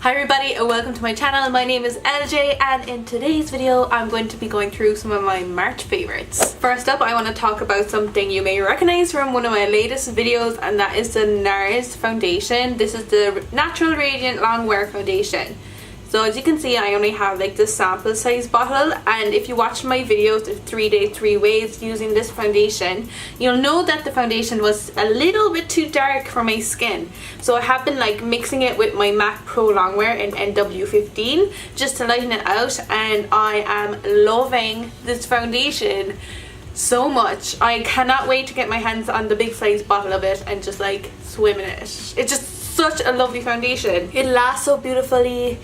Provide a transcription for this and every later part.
Hi everybody and welcome to my channel. My name is LJ and in today's video I'm going to be going through some of my March favourites. First up, I want to talk about something you may recognise from one of my latest videos, and that is the Nars foundation. This is the Natural Radiant Longwear Foundation. So as you can see, I only have like this sample size bottle, and if you watch my videos, the 3-day 3 ways using this foundation, you'll know that the foundation was a little bit too dark for my skin. So I have been like mixing it with my MAC Pro Longwear in NW15 just to lighten it out, and I am loving this foundation so much. I cannot wait to get my hands on the big size bottle of it and just like swim in it. It's just such a lovely foundation. It lasts so beautifully.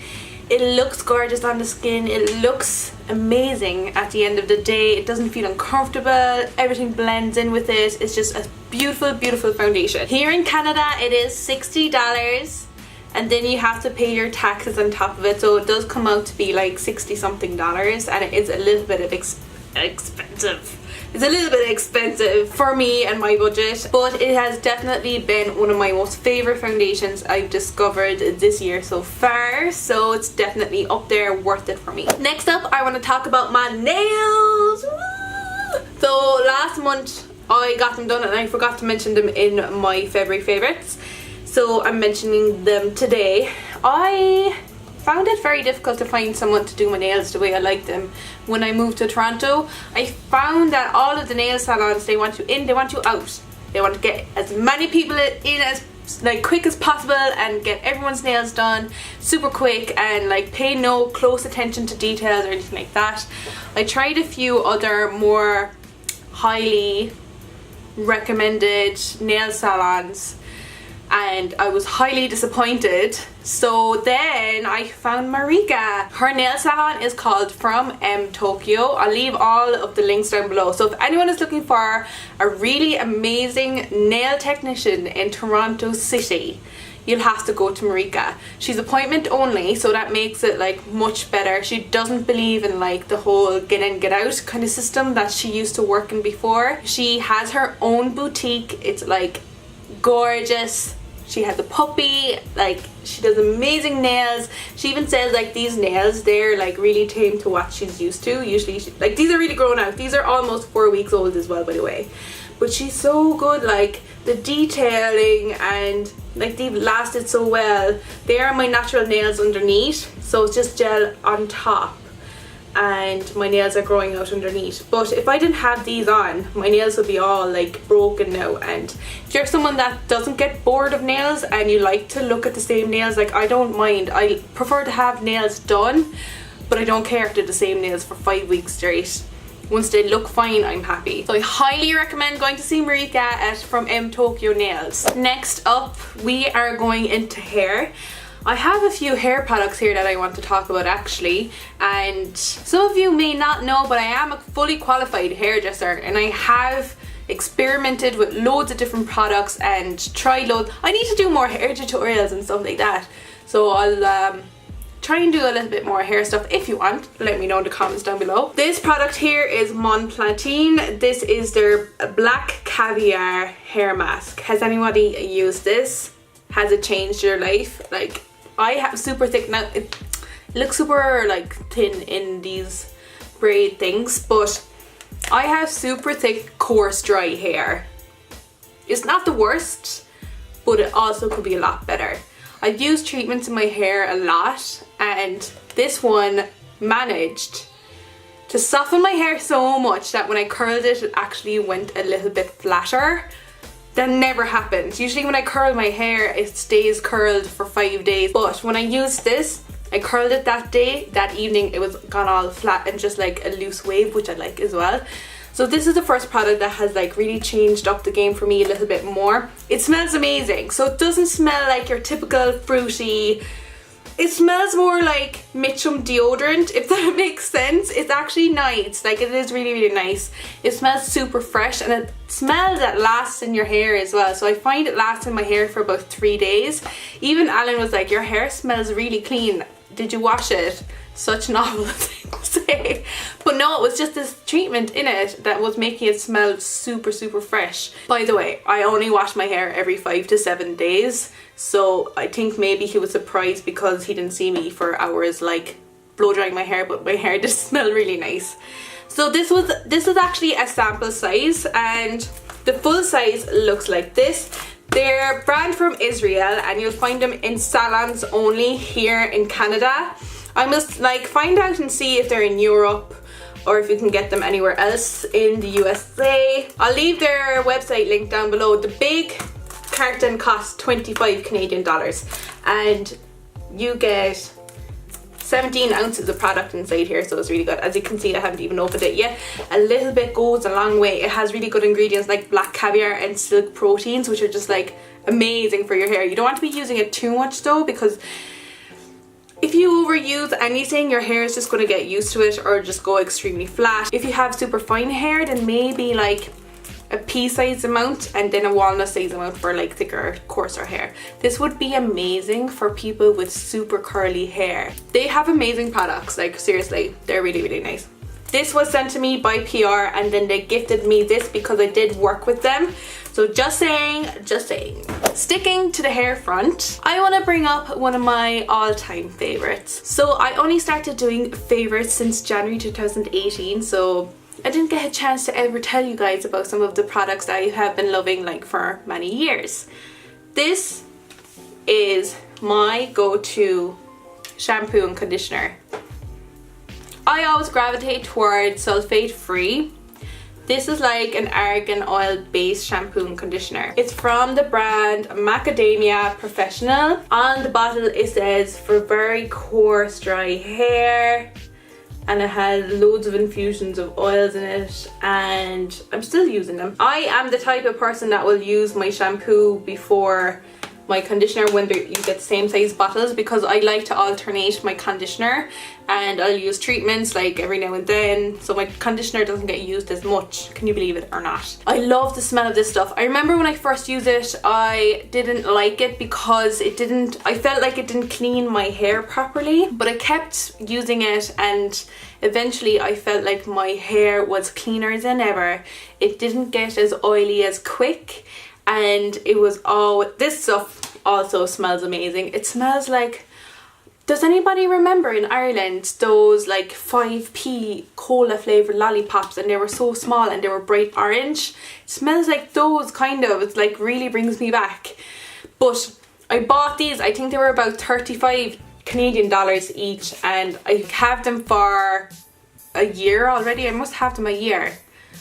It looks gorgeous on the skin. It looks amazing at the end of the day. It doesn't feel uncomfortable. Everything blends in with it. It's just a beautiful, beautiful foundation. Here in Canada, it is $60, and then you have to pay your taxes on top of it. So it does come out to be like 60 something dollars, and it is a little bit of expensive. It's a little bit expensive for me and my budget, but it has definitely been one of my most favourite foundations I've discovered this year so far, so it's definitely up there, worth it for me. Next up, I want to talk about my nails. Woo! So last month I got them done and I forgot to mention them in my February favourites, so I'm mentioning them today. I found it very difficult to find someone to do my nails the way I like them when I moved to Toronto. I found that all of the nail salons, they want you in, they want you out. They want to get as many people in as like quick as possible and get everyone's nails done super quick and like pay no close attention to details or anything like that. I tried a few other more highly recommended nail salons and I was highly disappointed. So then I found Marika. Her nail salon is called From Tokyo. I'll leave all of the links down below. So if anyone is looking for a really amazing nail technician in Toronto City, you'll have to go to Marika. She's appointment only, so that makes it like much better. She doesn't believe in like the whole get in get out kind of system that she used to work in before. She has her own boutique. It's like gorgeous. She has a puppy, like she does amazing nails. She even says like these nails, they're like really tame to what she's used to. Usually like these are really grown out. These are almost 4 weeks old as well, by the way. But she's so good, like the detailing, and like they've lasted so well. They are my natural nails underneath, so it's just gel on top and my nails are growing out underneath. But if I didn't have these on, my nails would be all like broken now. And if you're someone that doesn't get bored of nails and you like to look at the same nails, like I don't mind. I prefer to have nails done, but I don't care if they're the same nails for 5 weeks straight. Once they look fine, I'm happy. So I highly recommend going to see Marika at From Tokyo Nails. Next up, we are going into hair. I have a few hair products here that I want to talk about actually, and some of you may not know, but I am a fully qualified hairdresser and I have experimented with loads of different products and tried loads. I need to do more hair tutorials and stuff like that, so I'll try and do a little bit more hair stuff. If you want, let me know in the comments down below. This product here is Mont. This is their black caviar hair mask. Has anybody used this? Has it changed your life? Like, I have super thick now. It looks super like thin in these braid things, but I have super thick, coarse, dry hair. It's not the worst, but it also could be a lot better. I've used treatments in my hair a lot, and this one managed to soften my hair so much that when I curled it, it actually went a little bit flatter. That never happens. Usually when I curl my hair, it stays curled for 5 days. But when I used this, I curled it that day, that evening it was gone all flat and just like a loose wave, which I like as well. So this is the first product that has like really changed up the game for me a little bit more. It smells amazing. So it doesn't smell like your typical fruity. It smells more like Mitchum deodorant, if that makes sense. It's actually nice, like it is really, really nice. It smells super fresh and it smells that lasts in your hair as well. So I find it lasts in my hair for about 3 days. Even Alan was like, your hair smells really clean. did you wash it? Such novel thing to say. But no, it was just this treatment in it that was making it smell super fresh. By the way, I only wash my hair every 5 to 7 days, so I think maybe he was surprised because he didn't see me for hours like blow drying my hair, but my hair did smell really nice. So this was actually a sample size, and the full size looks like this. They're brand from Israel, and you'll find them in salons only here in Canada. I must like find out and see if they're in Europe or if you can get them anywhere else in the USA. I'll leave their website link down below. The big carton costs 25 Canadian dollars, and you get 17 ounces of product inside here, so it's really good. As you can see, I haven't even opened it yet. A little bit goes a long way. It has really good ingredients like black caviar and silk proteins, which are just like amazing for your hair. You don't want to be using it too much though, because if you overuse anything, your hair is just going to get used to it or just go extremely flat. If you have super fine hair, then maybe like a pea size amount and then a walnut size amount for like thicker, coarser hair. This would be amazing for people with super curly hair. They have amazing products, like seriously, they're really nice. This was sent to me by PR, and then they gifted me this because I did work with them. So just saying. Sticking to the hair front, I want to bring up one of my all-time favorites. So I only started doing favorites since January 2018, so I didn't get a chance to ever tell you guys about some of the products that I have been loving like for many years. This is my go-to shampoo and conditioner. I always gravitate towards sulfate free. This is like an argan oil based shampoo and conditioner. It's from the brand Macadamia Professional. On the bottle it says for very coarse dry hair, and it has loads of infusions of oils in it, and I'm still using them. I am the type of person that will use my shampoo before my conditioner when you get the same size bottles, because I like to alternate my conditioner, and I'll use treatments like every now and then, so my conditioner doesn't get used as much. Can you believe it or not? I love the smell of this stuff. I remember when I first used it, I didn't like it because I felt like it didn't clean my hair properly, but I kept using it and eventually I felt like my hair was cleaner than ever. It didn't get as oily as quick, and it was this stuff also smells amazing. It smells like, does anybody remember in Ireland those like 5p cola flavoured lollipops, and they were so small and they were bright orange? It smells like those kind of. It's like really brings me back. But I bought these, I think they were about 35 Canadian dollars each, and I have them for a year already. I must have them a year.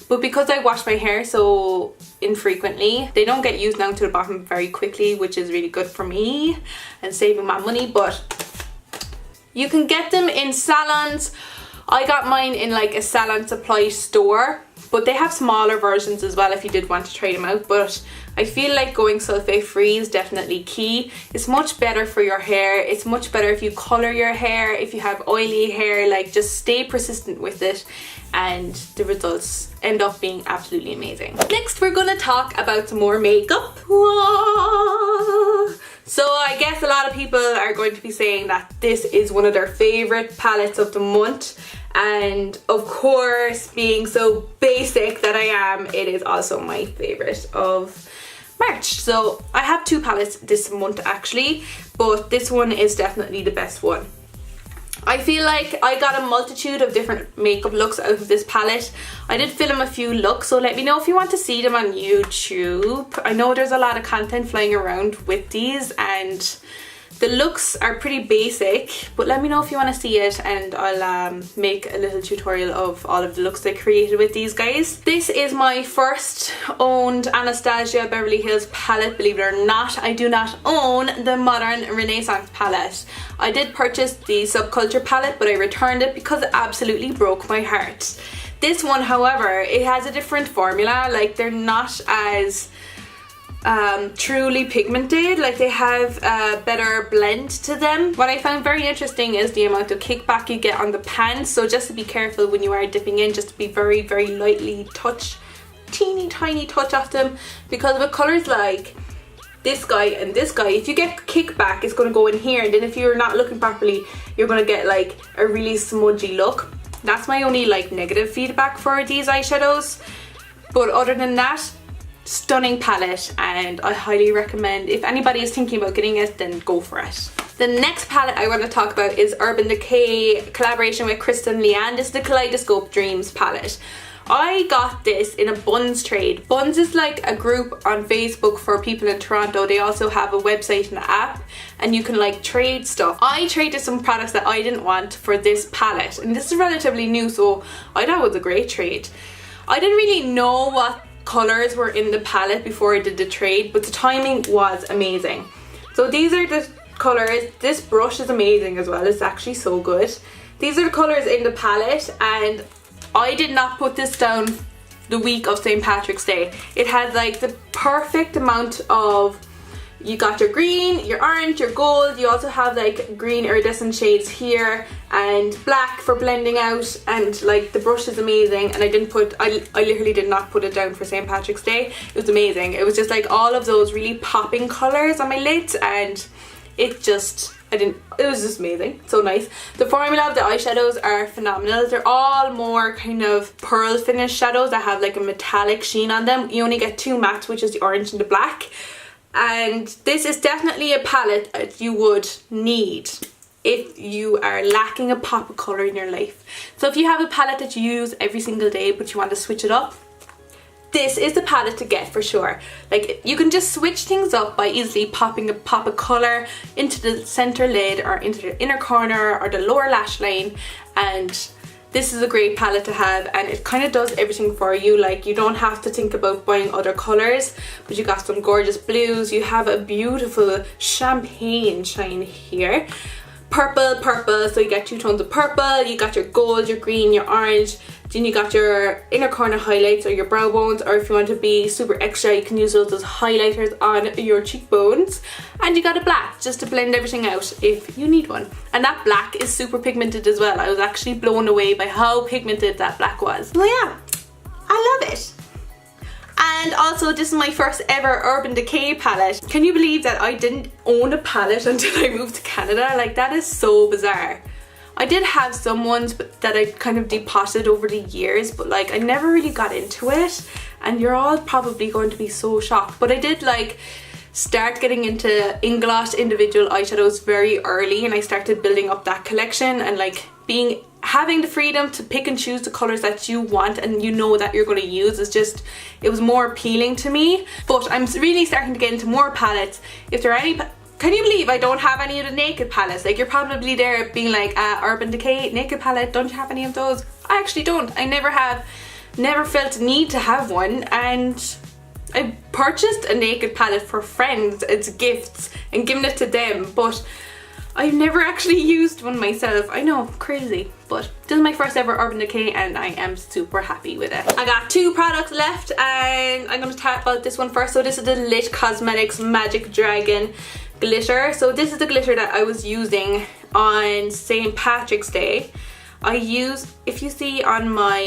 But because I wash my hair so infrequently, they don't get used down to the bottom very quickly, which is really good for me and saving my money. But you can get them in salons. I got mine in like a salon supply store, but they have smaller versions as well if you did want to try them out. But I feel like going sulfate free is definitely key. It's much better for your hair. It's much better if you color your hair. If you have oily hair, like just stay persistent with it, and the results end up being absolutely amazing. Next, we're gonna talk about some more makeup. So I guess a lot of people are going to be saying that this is one of their favorite palettes of the month, and of course, being so basic that I am, it is also my favorite of March. So I have two palettes this month actually, but this one is definitely the best one. I feel like I got a multitude of different makeup looks out of this palette. I did film a few looks, so let me know if you want to see them on YouTube. I know there's a lot of content flying around with these, and the looks are pretty basic, but let me know if you want to see it, and I'll make a little tutorial of all of the looks I created with these guys. This is my first owned Anastasia Beverly Hills palette, believe it or not. I do not own the Modern Renaissance palette. I did purchase the Subculture palette, but I returned it because it absolutely broke my heart. This one, however, it has a different formula. Like, they're not as truly pigmented, like they have a better blend to them. What I found very interesting is the amount of kickback you get on the pans, so just to be careful when you are dipping in, just to be very lightly touch, teeny tiny touch off them, because with colours like this guy and this guy. If you get kickback, it's going to go in here, and then if you're not looking properly, you're going to get like a really smudgy look. That's my only like negative feedback for these eyeshadows. But other than that, stunning palette, and I highly recommend, if anybody is thinking about getting it, then go for it. The next palette I want to talk about is Urban Decay collaboration with Kristen Leanne. This is the Kaleidoscope Dreams palette. I got this in a Buns trade. Buns is like a group on Facebook for people in Toronto. They also have a website and an app, and you can like trade stuff. I traded some products that I didn't want for this palette, and this is relatively new, so I thought it was a great trade. I didn't really know what colours were in the palette before I did the trade, but the timing was amazing. So these are the colours. This brush is amazing as well. It's actually so good. These are the colours in the palette, and I did not put this down the week of St. Patrick's Day. It has like the perfect amount of, you got your green, your orange, your gold. You also have like green iridescent shades here and black for blending out, and like the brush is amazing. And I literally did not put it down for St. Patrick's Day. It was amazing. It was just like all of those really popping colours on my lids, and it was just amazing. So nice. The formula of the eyeshadows are phenomenal. They're all more kind of pearl finish shadows that have like a metallic sheen on them. You only get two mattes, which is the orange and the black. And this is definitely a palette that you would need if you are lacking a pop of colour in your life. So if you have a palette that you use every single day but you want to switch it up, this is the palette to get for sure. Like, you can just switch things up by easily popping a pop of colour into the centre lid or into the inner corner or the lower lash line, and this is a great palette to have, and it kind of does everything for you. Like, you don't have to think about buying other colours, but you got some gorgeous blues. You have a beautiful champagne shine here. Purple, so you got two tones of purple. You got your gold, your green, your orange. Then you got your inner corner highlights or your brow bones, or if you want to be super extra, you can use those as highlighters on your cheekbones. And you got a black just to blend everything out if you need one. And that black is super pigmented as well. I was actually blown away by how pigmented that black was. So yeah, I love it. And also, this is my first ever Urban Decay palette. Can you believe that I didn't own a palette until I moved to Canada? Like, that is so bizarre. I did have some ones that I kind of deposited over the years, but like I never really got into it, and you're all probably going to be so shocked. But I did like start getting into Inglot individual eyeshadows very early, and I started building up that collection, and like having the freedom to pick and choose the colours that you want and you know that you're going to use is just, it was more appealing to me. But I'm really starting to get into more palettes. If there are any, can you believe I don't have any of the naked palettes? Like, you're probably there being like, Urban Decay naked palette, don't you have any of those? I actually don't. I never felt the need to have one, and I purchased a naked palette for friends as gifts and given it to them, but I've never actually used one myself. I know, crazy, but this is my first ever Urban Decay, and I am super happy with it. I got two products left, and I'm going to talk about this one first. So this is the Lit Cosmetics Magic Dragon glitter. So this is the glitter that I was using on St. Patrick's Day. If you see on my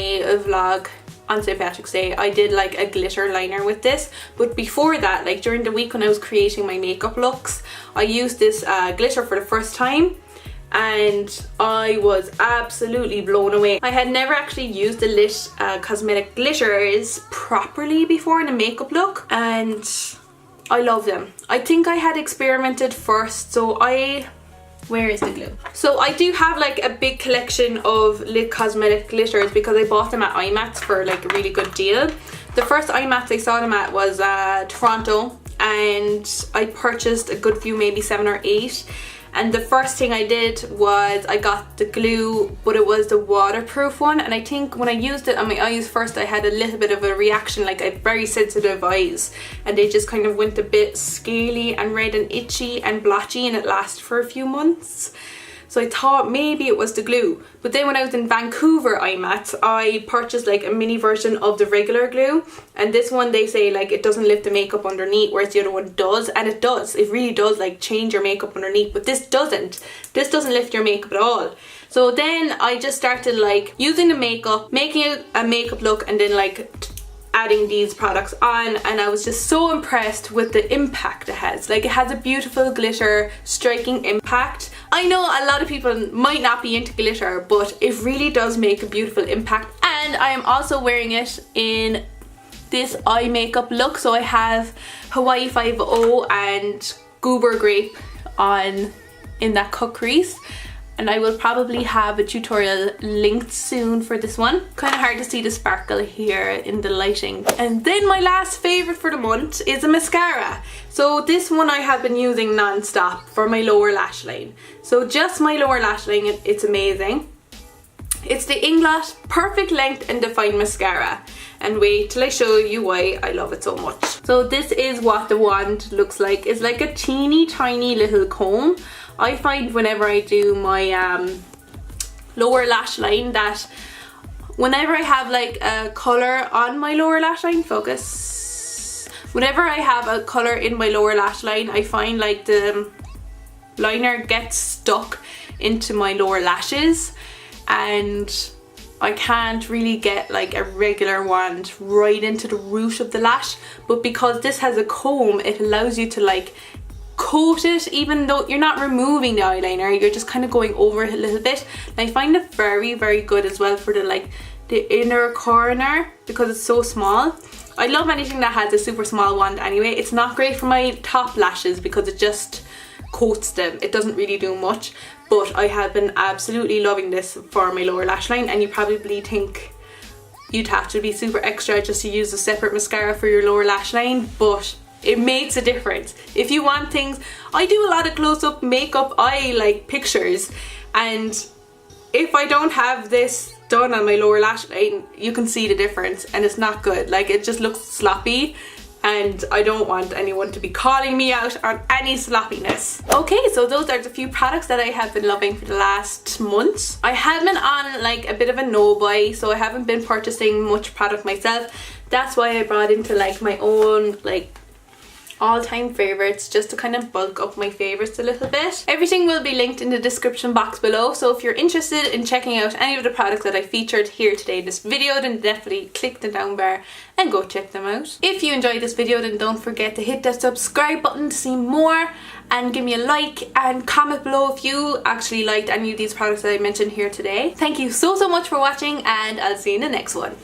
vlog on St. Patrick's Day, I did like a glitter liner with this, but before that, like during the week when I was creating my makeup looks, I used this glitter for the first time, and I was absolutely blown away. I had never actually used the Lit cosmetic glitters properly before in a makeup look, and I love them. I think I had experimented first, so where is the glue? So I do have like a big collection of Lit Cosmetic glitters because I bought them at IMAX for like a really good deal. The first IMAX I saw them at was Toronto, and I purchased a good few, maybe 7 or 8. And the first thing I did was I got the glue, but it was the waterproof one, and I think when I used it on my eyes first, I had a little bit of a reaction. Like, I have very sensitive eyes, and they just kind of went a bit scaly and red and itchy and blotchy, and it lasted for a few months. So I thought maybe it was the glue. But then when I was in Vancouver IMAX, I purchased like a mini version of the regular glue. And this one, they say like it doesn't lift the makeup underneath, whereas the other one does. And it does. It really does like change your makeup underneath. But this doesn't. This doesn't lift your makeup at all. So then I just started like using the makeup, making a makeup look, and then like adding these products on, and I was just so impressed with the impact it has. Like, it has a beautiful glitter striking impact. I know a lot of people might not be into glitter, but it really does make a beautiful impact. And I am also wearing it in this eye makeup look. So I have Hawaii 5-0 and Goober Grape on in that cut crease, and I will probably have a tutorial linked soon for this one. Kind of hard to see the sparkle here in the lighting. And then my last favourite for the month is a mascara. So this one I have been using non-stop for my lower lash line. So just my lower lash line, it's amazing. It's the Inglot Perfect Length and Define Mascara. And wait till I show you why I love it so much. So this is what the wand looks like. It's like a teeny tiny little comb. I find whenever I do my lower lash line that whenever I have like a colour on my lower lash line, focus. Whenever I have a colour in my lower lash line, I find like the liner gets stuck into my lower lashes, and I can't really get like a regular wand right into the root of the lash. But because this has a comb, it allows you to like coat it, even though you're not removing the eyeliner, you're just kind of going over it a little bit. And I find it very, very good as well for the like the inner corner, because it's so small. I love anything that has a super small wand anyway. It's not great for my top lashes because it just coats them. It doesn't really do much, but I have been absolutely loving this for my lower lash line. And you probably think you'd have to be super extra just to use a separate mascara for your lower lash line, but it makes a difference. If you want things, I do a lot of close-up makeup eye like pictures, and if I don't have this done on my lower lash line, you can see the difference, and it's not good. Like, it just looks sloppy, and I don't want anyone to be calling me out on any sloppiness. Okay, so those are the few products that I have been loving for the last months. I have been on like a bit of a no buy, so I haven't been purchasing much product myself. That's why I brought into like my own like all-time favorites, just to kind of bulk up my favorites a little bit. Everything will be linked in the description box below, so if you're interested in checking out any of the products that I featured here today in this video, then definitely click the down bar and go check them out. If you enjoyed this video, then don't forget to hit that subscribe button to see more, and give me a like and comment below if you actually liked any of these products that I mentioned here today. Thank you so much for watching, and I'll see you in the next one.